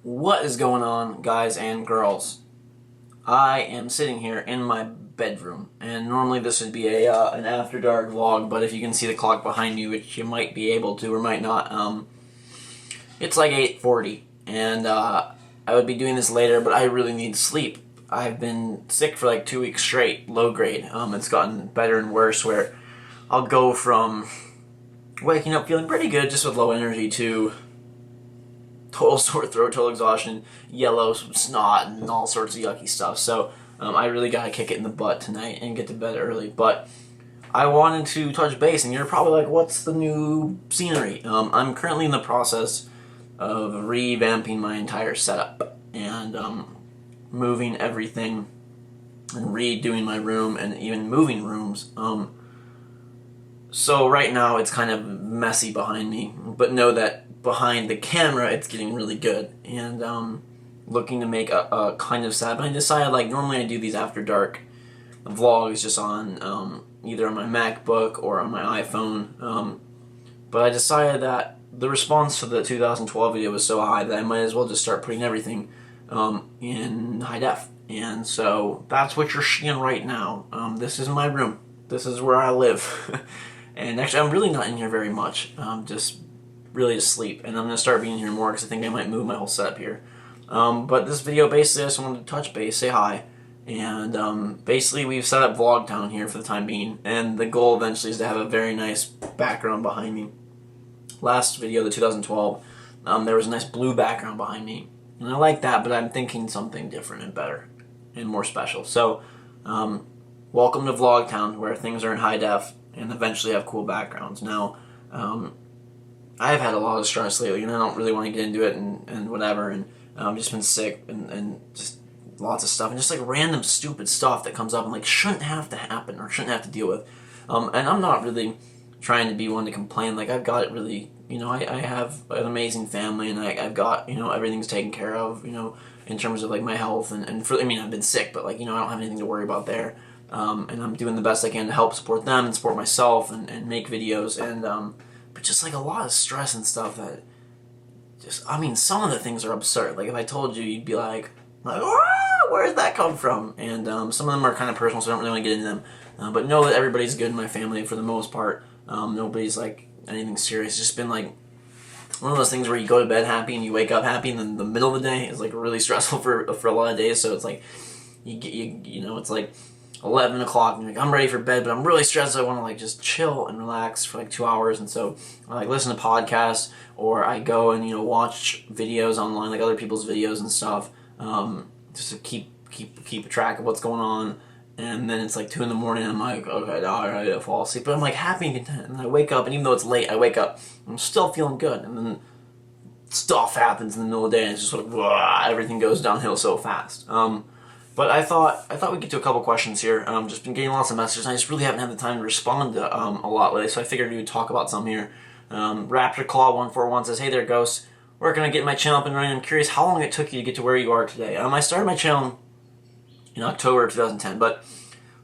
What is going on, guys and girls? I am sitting here in my bedroom, and normally this would be an After Dark vlog, but if you can see the clock behind me, which you might be able to or might not, it's like 8:40, and I would be doing this later, but I really need sleep. I've been sick for like 2 weeks straight, low grade. It's gotten better and worse, where I'll go from waking up feeling pretty good, just with low energy, to total sore throat, total exhaustion, yellow snot, and all sorts of yucky stuff. So I really gotta kick it in the butt tonight and get to bed early. But I wanted to touch base, and you're probably like, what's the new scenery? I'm currently in the process of revamping my entire setup and moving everything and redoing my room and even moving rooms. So right now it's kind of messy behind me, but know that behind the camera it's getting really good, and looking to make a kind of sad. But I decided, like, normally I do these After Dark vlogs just on either on my MacBook or on my iPhone, but I decided that the response to the 2012 video was so high that I might as well just start putting everything in high def. And so that's what you're seeing right now. This is my room. This is where I live. And actually, I'm really not in here very much. Just really to sleep. And I'm going to start being here more because I think I might move my whole setup here. But this video, basically, I just wanted to touch base, say hi. And basically, we've set up VlogTown here for the time being. And the goal eventually is to have a very nice background behind me. Last video, the 2012, there was a nice blue background behind me. And I like that, but I'm thinking something different and better and more special. So, welcome to VlogTown, where things are in high def and eventually have cool backgrounds. Now, I've had a lot of stress lately, and I don't really want to get into it and whatever, and I've just been sick and just lots of stuff, and just like random stupid stuff that comes up and like shouldn't have to happen or shouldn't have to deal with. And I'm not really trying to be one to complain. Like, I've got it really, I have an amazing family, and I've got, everything's taken care of, in terms of like my health, and for, I've been sick, but like, I don't have anything to worry about there. And I'm doing the best I can to help support them and support myself and make videos, and but just like a lot of stress and stuff that just, some of the things are absurd. Like, if I told you, you'd be like, where did that come from? And some of them are kind of personal, so I don't really want to get into them. But know that everybody's good in my family for the most part. Nobody's like anything serious. It's just been like one of those things where you go to bed happy and you wake up happy, and then the middle of the day is like really stressful for a lot of days. So it's like it's like 11 o'clock, and you're like, I'm ready for bed, but I'm really stressed. So I want to like just chill and relax for like 2 hours, and so I like listen to podcasts, or I go and watch videos online, like other people's videos and stuff, just to keep track of what's going on. And then it's like 2 in the morning, and I'm like, okay, now I gotta fall asleep, but I'm like happy and content. And I wake up, and even though it's late, I wake up, I'm still feeling good. And then stuff happens in the middle of the day, and it's just like, everything goes downhill so fast. But I thought we'd get to a couple questions here. Just been getting lots of messages, and I just really haven't had the time to respond to a lot lately, so I figured we would talk about some here. Raptor Claw 141 says, hey there, Ghost. Working on getting my channel up and running. I'm curious how long it took you to get to where you are today. I started my channel in October of 2010, but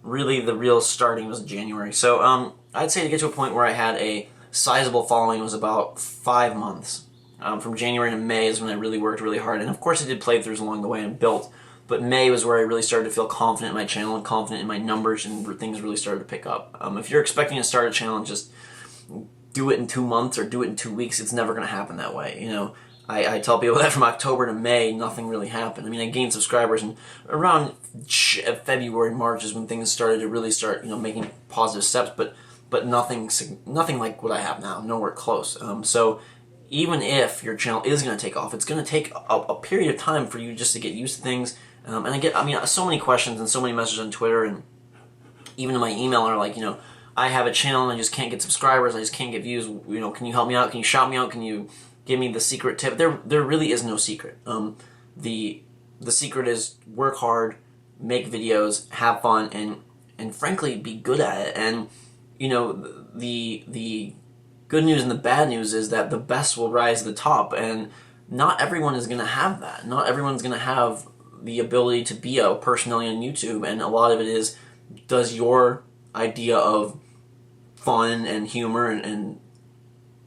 really the real starting was in January. So I'd say to get to a point where I had a sizable following was about 5 months. From January to May is when I really worked really hard, and of course I did playthroughs along the way and built. But May was where I really started to feel confident in my channel and confident in my numbers, and things really started to pick up. If you're expecting to start a channel and just do it in 2 months or do it in 2 weeks, it's never going to happen that way. I tell people that from October to May, nothing really happened. I gained subscribers, and around February, March is when things started to really start, making positive steps, but nothing like what I have now, nowhere close. So even if your channel is going to take off, it's going to take a period of time for you just to get used to things. And I get, so many questions and so many messages on Twitter and even in my email are like, I have a channel and I just can't get subscribers, I just can't get views, can you help me out, can you shout me out, can you give me the secret tip? There really is no secret. The secret is work hard, make videos, have fun, and frankly, be good at it. And, the good news and the bad news is that the best will rise to the top, and not everyone is going to have that. Not everyone's going to have the ability to be a personality on YouTube, and a lot of it is, does your idea of fun and humor and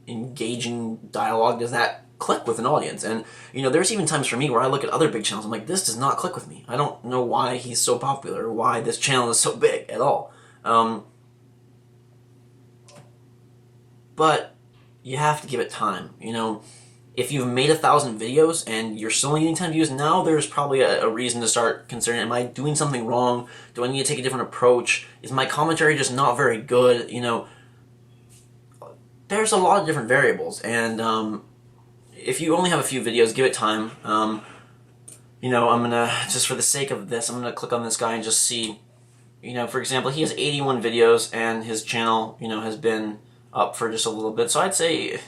engaging dialogue, does that click with an audience. And, you know, there's even times for me where I look at other big channels, I'm like, this does not click with me. I don't know why he's so popular, or why this channel is so big at all. But you have to give it time. You know, if you've made 1,000 videos and you're still only getting 10 views, now there's probably a reason to start considering, am I doing something wrong? Do I need to take a different approach? Is my commentary just not very good? You know, there's a lot of different variables, and if you only have a few videos, give it time. You know, I'm gonna, just for the sake of this, I'm gonna click on this guy and just see, you know, for example, he has 81 videos, and his channel, you know, has been up for just a little bit. So I'd say,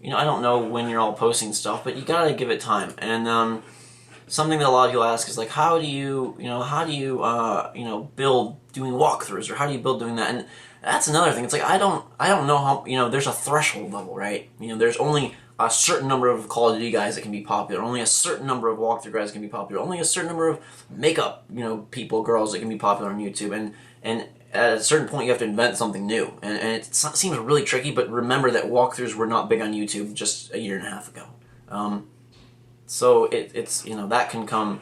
you know, I don't know when you're all posting stuff, but you gotta give it time. And something that a lot of people ask is like, how do you build doing walkthroughs, or how do you build doing that? And that's another thing. It's like I don't know how, you know, there's a threshold level, right? You know, there's only a certain number of Call of Duty guys that can be popular, only a certain number of walkthrough guys can be popular, only a certain number of makeup, you know, people, girls that can be popular on YouTube, and at a certain point you have to invent something new, and it seems really tricky, but remember that walkthroughs were not big on YouTube just a year and a half ago. So it's, you know, that can come,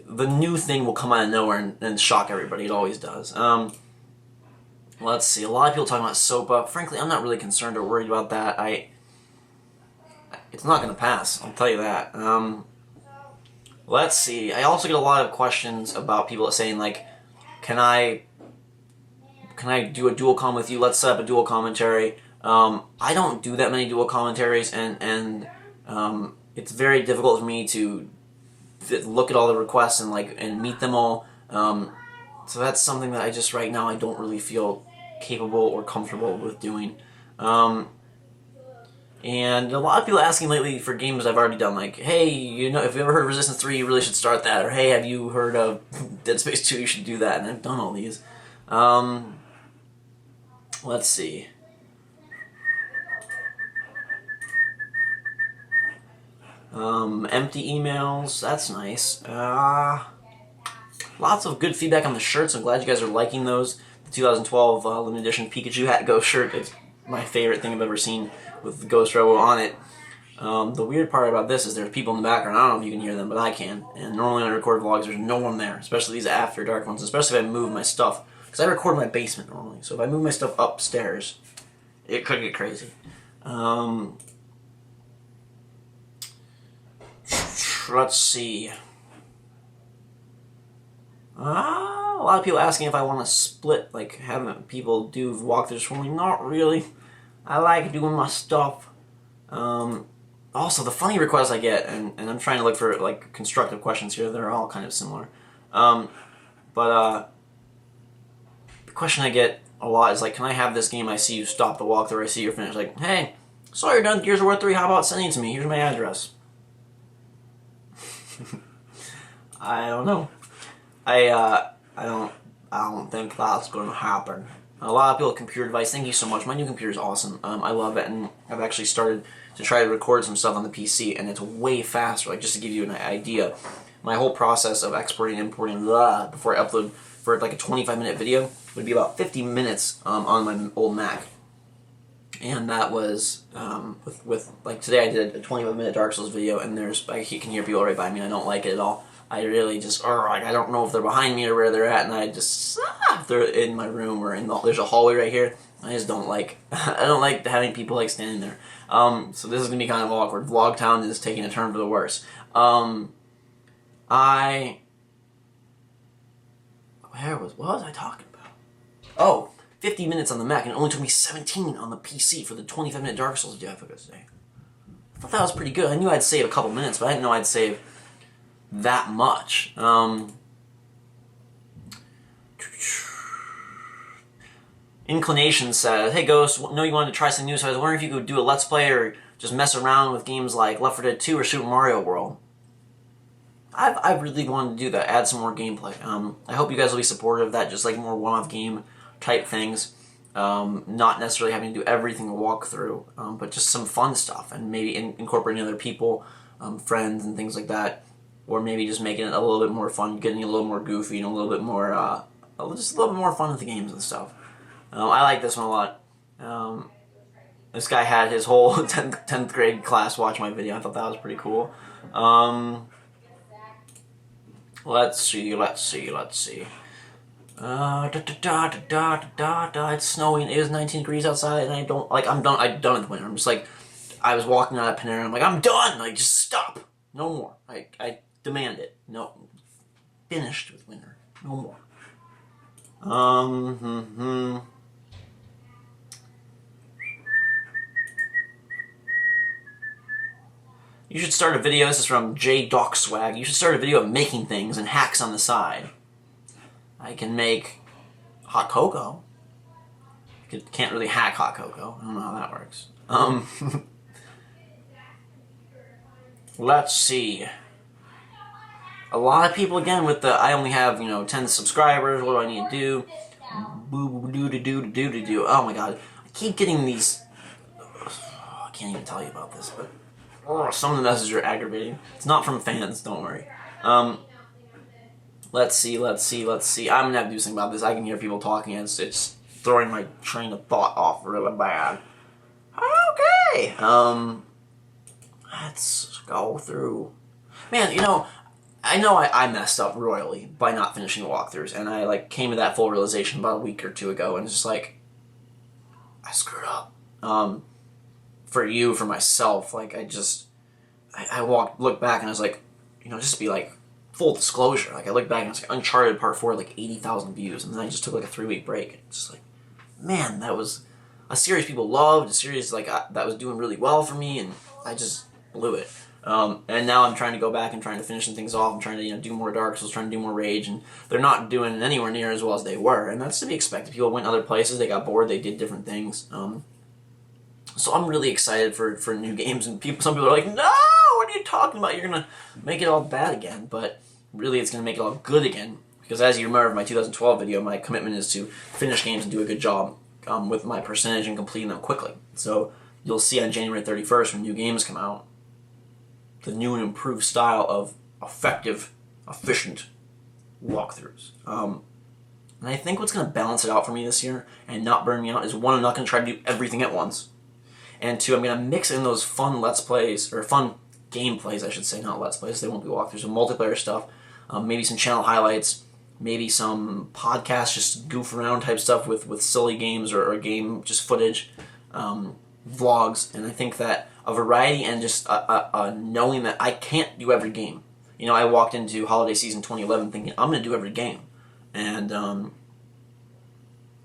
the new thing will come out of nowhere and shock everybody. It always does. Let's see, a lot of people talking about SOPA. Frankly, I'm not really concerned or worried about that. It's not going to pass, I'll tell you that. Let's see, I also get a lot of questions about people saying, like, can I do a dual com with you? Let's set up a dual commentary. I don't do that many dual commentaries, and it's very difficult for me to look at all the requests and meet them all. So that's something that I just, right now, I don't really feel capable or comfortable with doing. And a lot of people asking lately for games I've already done, like, hey, you know, if you ever heard of Resistance 3, you really should start that, or hey, have you heard of Dead Space 2, you should do that, and I've done all these. Let's see. Empty emails, that's nice. Lots of good feedback on the shirts. I'm glad you guys are liking those. The 2012 limited edition Pikachu hat ghost shirt is my favorite thing I've ever seen, with the GhostRobo on it. The weird part about this is there's people in the background. I don't know if you can hear them, but I can. And normally when I record vlogs, there's no one there, especially these AfterDark ones, especially if I move my stuff. Because I record in my basement normally, so if I move my stuff upstairs, it could get crazy. Let's see. A lot of people asking if I want to split, like having people do walkthroughs for me. Not really. I like doing my stuff. Also, the funny requests I get, and I'm trying to look for like constructive questions here. They're all kind of similar. The question I get a lot is like, can I have this game? I see you stop the walkthrough. I see you're finished. Like, hey, saw you're done Gears of War 3. How about sending it to me? Here's my address. I don't know. I don't think that's going to happen. A lot of people with computer device, thank you so much. My new computer is awesome. I love it, and I've actually started to try to record some stuff on the PC, and it's way faster. Like, just to give you an idea, my whole process of exporting and importing before I upload for like a 25-minute video would be about 50 minutes on my old Mac. And that was with like today I did a 25-minute Dark Souls video, and I can hear people right by me. I don't like it at all. I really just, I don't know if they're behind me or where they're at, and I just, if they're in my room or there's a hallway right here, I just don't like, I don't like having people like standing there. So this is going to be kind of awkward. VlogTown is taking a turn for the worse. What was I talking about? Oh, 50 minutes on the Mac, and it only took me 17 on the PC for the 25-minute Dark Souls video I focused today. I thought that was pretty good. I knew I'd save a couple minutes, but I didn't know I'd save that much. Inclination said, hey Ghost, know you wanted to try something new, so I was wondering if you could do a Let's Play or just mess around with games like Left 4 Dead 2 or Super Mario World. I really wanted to do that, add some more gameplay. I hope you guys will be supportive of that, just like more one-off game type things. Not necessarily having to do everything a walkthrough, but just some fun stuff, and maybe incorporating other people, friends and things like that. Or maybe just making it a little bit more fun, getting a little more goofy and a little bit more, just a little bit more fun with the games and stuff. I like this one a lot. This guy had his whole 10th grade class watch my video. I thought that was pretty cool. Let's see. It's snowing. It is 19 degrees outside, and I don't like. I'm done with winter. I'm just like, I was walking out of Panera. I'm like, I'm done. Like, just stop. No more. I demand it. No, finished with winter. No more. You should start a video. This is from J Doc Swag. You should start a video of making things and hacks on the side. I can make hot cocoa. Can't really hack hot cocoa. I don't know how that works. Let's see. A lot of people, again, with the, I only have, 10 subscribers, what do I need to do? Boo-boo-doo-doo-doo-doo-doo-doo. Oh my god. I keep getting these, I can't even tell you about this, but some of the messages are aggravating. It's not from fans, don't worry. Let's see. I'm gonna have to do something about this. I can hear people talking, and it's throwing my train of thought off really bad. Okay. Let's go through. Man, I know I messed up royally by not finishing the walkthroughs, and I came to that full realization about a week or two ago, and it's just I screwed up. For myself, I looked back and I was like, just to be full disclosure, I looked back and it's Uncharted Part 4 80,000 views, and then I just took a 3-week break. And it's just man, that was a series people loved, a series that was doing really well for me, and I just blew it. And now I'm trying to go back and trying to finish some things off. I'm trying to do more Dark Souls, trying to do more Rage, and they're not doing it anywhere near as well as they were, and that's to be expected. People went other places, they got bored, they did different things. So I'm really excited for new games, and some people are like, no, what are you talking about? You're gonna make it all bad again, but really it's gonna make it all good again. Because as you remember in my 2012 video, my commitment is to finish games and do a good job with my percentage and completing them quickly. So you'll see on January 31st when new games come out, the new and improved style of effective, efficient walkthroughs. And I think what's going to balance it out for me this year and not burn me out is, one, I'm not going to try to do everything at once. And two, I'm going to mix in those fun Let's Plays, or fun gameplays, I should say, not Let's Plays, they won't be walkthroughs, so multiplayer stuff, maybe some channel highlights, maybe some podcasts, just goof around type stuff with silly games or game, just footage, vlogs, and I think that a variety and just knowing that I can't do every game. I walked into holiday season 2011 thinking, I'm going to do every game. And,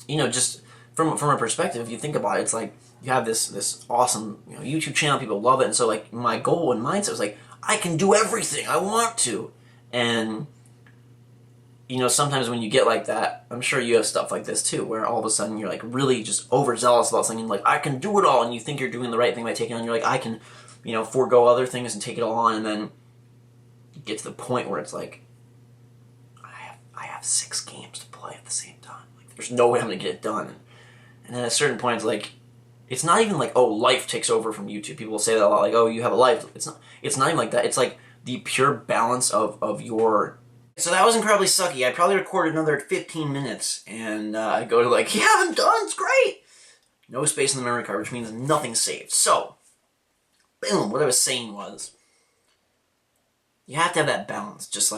just from a perspective, if you think about it, it's you have this awesome YouTube channel, people love it, and so my goal and mindset was I can do everything I want to. And sometimes when you get like that, I'm sure you have stuff like this too, where all of a sudden you're really just overzealous about something, I can do it all, and you think you're doing the right thing by taking it on. You're I can, forego other things and take it all on, and then you get to the point where it's I have 6 games to play at the same time. There's no way I'm gonna get it done. And then at a certain point, it's not even oh, life takes over from YouTube. People will say that a lot, oh, you have a life. It's not even like that. It's the pure balance of your. So that was incredibly sucky. I probably recorded another 15 minutes, and I go to yeah, I'm done, it's great! No space in the memory card, which means nothing's saved. So, boom, what I was saying was, you have to have that balance, just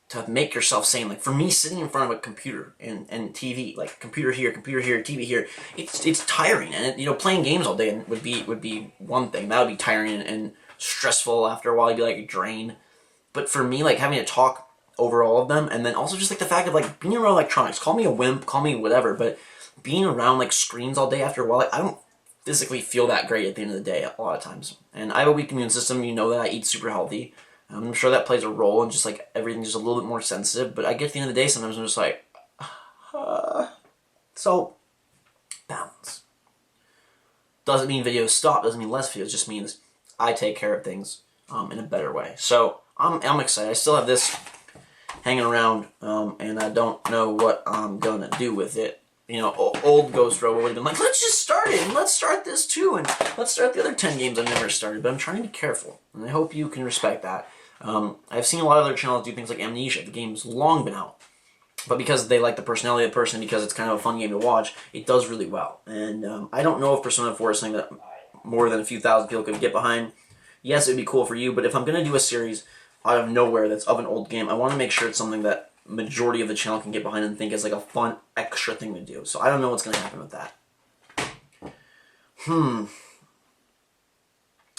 to make yourself sane. For me, sitting in front of a computer and TV, computer here, TV here, it's tiring, and playing games all day would be one thing. That would be tiring and stressful. After a while, you'd be drained. But for me, having to talk over all of them, and then also just the fact of being around electronics, call me a wimp, call me whatever, but being around screens all day after a while, I don't physically feel that great at the end of the day a lot of times. And I have a weak immune system, that I eat super healthy. I'm sure that plays a role in just everything's just a little bit more sensitive, but I get to the end of the day sometimes I'm just so, balance. Doesn't mean videos stop, doesn't mean less videos, just means I take care of things in a better way. So, I'm excited. I still have this hanging around, and I don't know what I'm gonna do with it. Old GhostRobo would have been let's just start it, and let's start this too, and let's start the other 10 games I've never started. But I'm trying to be careful, and I hope you can respect that. I've seen a lot of other channels do things like Amnesia. The game's long been out, But because they like the personality of the person, because it's kind of a fun game to watch, it does really well. And I don't know if Persona 4 is something that more than a few thousand people could get behind. Yes, it would be cool for you, but if I'm going to do a series out of nowhere that's of an old game, I want to make sure it's something that majority of the channel can get behind and think is like a fun extra thing to do. So I don't know what's going to happen with that.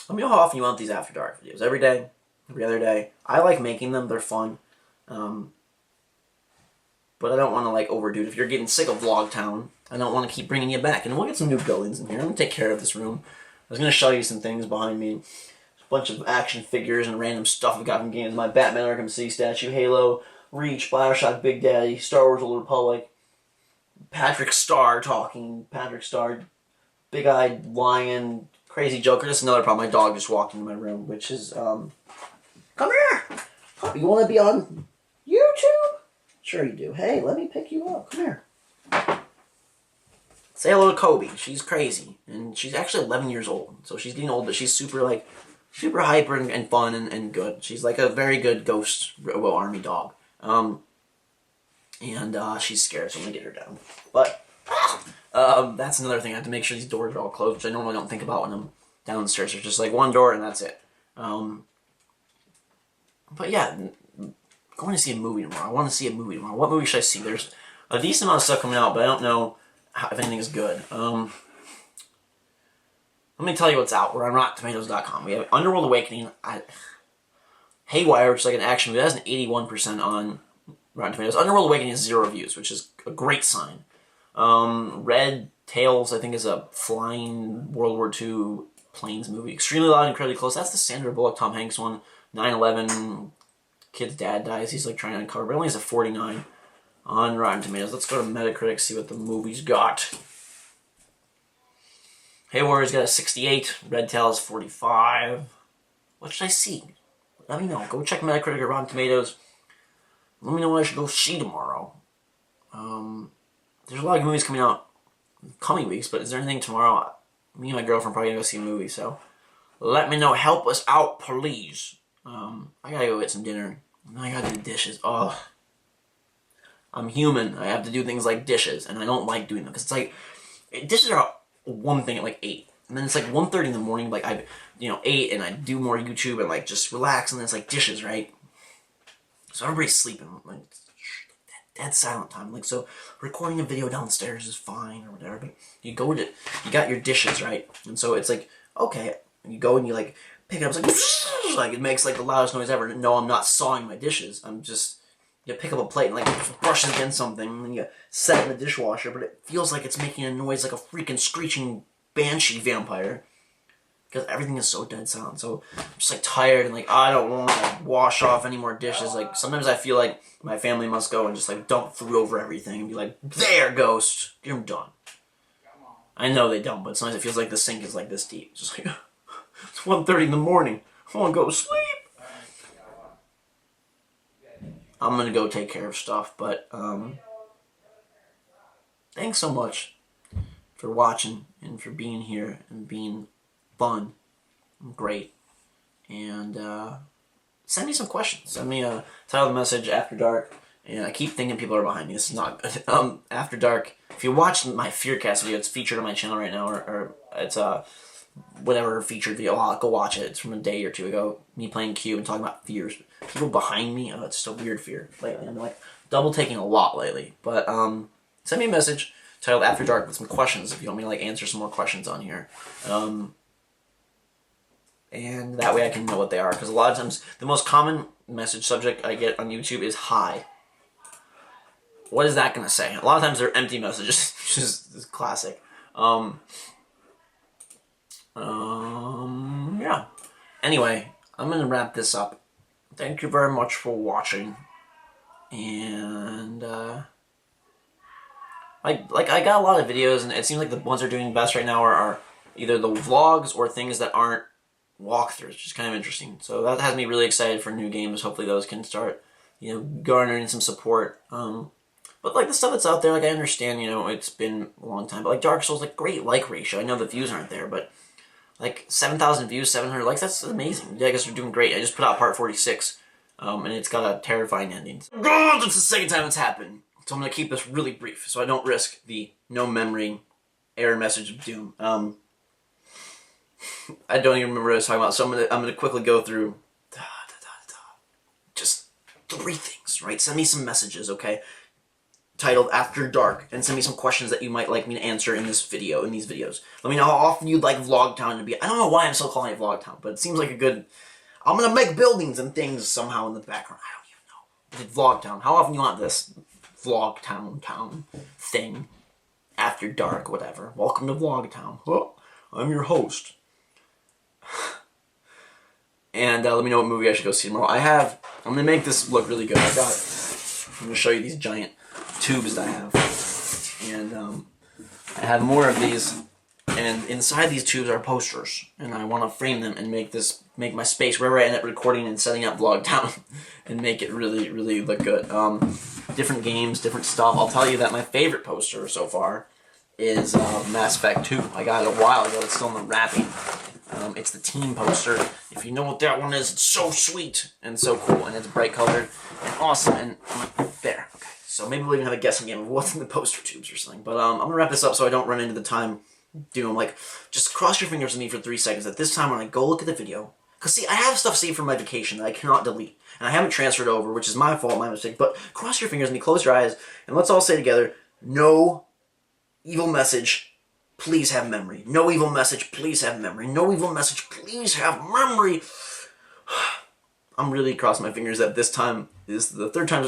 Let me know how often you want these After Dark videos. Every day? Every other day? I like making them. They're fun. But I don't want to like overdo it. If you're getting sick of VlogTown, I don't want to keep bringing you back. And we'll get some new buildings in here. I'm going to take care of this room. I was going to show you some things behind me. A bunch of action figures and random stuff I got from games. My Batman Arkham City statue, Halo, Reach, Bioshock Big Daddy, Star Wars Old Republic, Patrick Star talking, Patrick Star, big-eyed lion, crazy Joker. That's another problem. My dog just walked into my room, which is, come here! Puppy, you want to be on YouTube? Sure you do. Hey, let me pick you up. Come here. Say hello to Kobe. She's crazy. And she's actually 11 years old. So she's getting old, but she's super, like, super hyper and fun and good. She's like a very good GhostRobo army dog. She's scared, so I'm going to get her down. But that's another thing. I have to make sure these doors are all closed, which I normally don't think about when I'm downstairs. There's just like one door and that's it. But yeah, going to see a movie tomorrow. I want to see a movie tomorrow. What movie should I see? There's a decent amount of stuff coming out, but I don't know if anything is good. Let me tell you what's out. We're on RottenTomatoes.com. We have Underworld Awakening, Haywire, which is like an action movie. That has an 81% on Rotten Tomatoes. Underworld Awakening has 0 reviews, which is a great sign. Red Tails, I think, is a flying World War II planes movie. Extremely Loud and Incredibly Close. That's the Sandra Bullock, Tom Hanks one. 9/11, kid's dad dies. He's like trying to uncover, but it only has a 49 on Rotten Tomatoes. Let's go to Metacritic, see what the movie's got. Haywar's got a 68. Red Tail is 45. What should I see? Let me know. Go check Metacritic or Rotten Tomatoes. Let me know what I should go see tomorrow. There's a lot of movies coming out coming weeks, but is there anything tomorrow? Me and my girlfriend probably gonna go see a movie, so let me know. Help us out, please. I gotta go get some dinner. I gotta do the dishes. Oh, I'm human. I have to do things like dishes, and I don't like doing them because it's like dishes are one thing at like 8, and then it's like 1:30 in the morning. Like I, 8, and I do more YouTube and like just relax, and then it's like dishes, right? So everybody's sleeping. Like dead silent time. Like so, recording a video downstairs is fine or whatever. But you got your dishes, right? And so it's like okay, you go and you like pick it up. It's like it makes like the loudest noise ever. No, I'm not sawing my dishes. I'm just you pick up a plate and like brush it against something, and then you set it in the dishwasher. But it feels like it's making a noise like a freaking screeching banshee vampire. Because everything is so dead silent. So I'm just like tired and like I don't want to wash off any more dishes. Like sometimes I feel like my family must go and just like dump food over everything and be like, there, ghost, you're done. I know they don't, but sometimes it feels like the sink is like this deep. It's just like it's 1:30 in the morning. I want to go to sleep. I'm gonna go take care of stuff, but thanks so much for watching and for being here and being fun and great. And send me some questions. Send me a title of the message, After Dark. And I keep thinking people are behind me. This is not good. After Dark. If you watch my Fearcast video, it's featured on my channel right now, or it's whatever featured video. I'll go watch it. It's from a day or two ago. Me playing Cube and talking about fears. People behind me, it's just a weird fear lately. I'm like double taking a lot lately. But send me a message titled After Dark with some questions if you want me to like answer some more questions on here. And that way I can know what they are. Because a lot of times, the most common message subject I get on YouTube is hi. What is that going to say? A lot of times they're empty messages, which is classic. Yeah. Anyway, I'm going to wrap this up. Thank you very much for watching. And, I got a lot of videos, and it seems like the ones that are doing best right now are either the vlogs or things that aren't walkthroughs, which is kind of interesting. So that has me really excited for new games. Hopefully those can start, garnering some support. But like the stuff that's out there, like I understand, it's been a long time. But like Dark Souls, like great like ratio. I know the views aren't there, but like 7,000 views, 700 likes, that's amazing. You guys are doing great. I just put out part 46, and it's got a terrifying ending. God, that's the second time it's happened. So I'm going to keep this really brief so I don't risk the no memory error message of doom. I don't even remember what I was talking about, so I'm gonna quickly go through just 3 things, right? Send me some messages, okay? Titled After Dark, and send me some questions that you might like me to answer in this video, in these videos. Let me know how often you'd like VlogTown to be. I don't know why I'm still calling it VlogTown, but it seems like a good... I'm gonna make buildings and things somehow in the background. I don't even know. It's VlogTown. How often you want this VlogTown thing? After Dark, whatever. Welcome to VlogTown. Oh, I'm your host. And let me know what movie I should go see tomorrow. I'm gonna make this look really good. I'm gonna show you these giant tubes that I have. And I have more of these. And inside these tubes are posters. And I want to frame them and make my space wherever I end up recording and setting up VlogTown and make it really, really look good. Different games, different stuff. I'll tell you that my favorite poster so far is Mass Effect 2. I got it a while ago. It's still in the wrapping. It's the team poster. If you know what that one is, it's so sweet and so cool, and it's bright colored and awesome. And there. Okay. So maybe we'll even have a guessing game of what's in the poster tubes or something. But I'm gonna wrap this up so I don't run into the time doom. Like, just cross your fingers with me for 3 seconds. At this time, when I go look at the video, because see, I have stuff saved from my vacation that I cannot delete, and I haven't transferred over, which is my fault, my mistake. But cross your fingers with me, close your eyes, and let's all say together, no evil message. Please have memory. No evil message, please have memory. No evil message, please have memory. I'm really crossing my fingers that this time is the 3rd time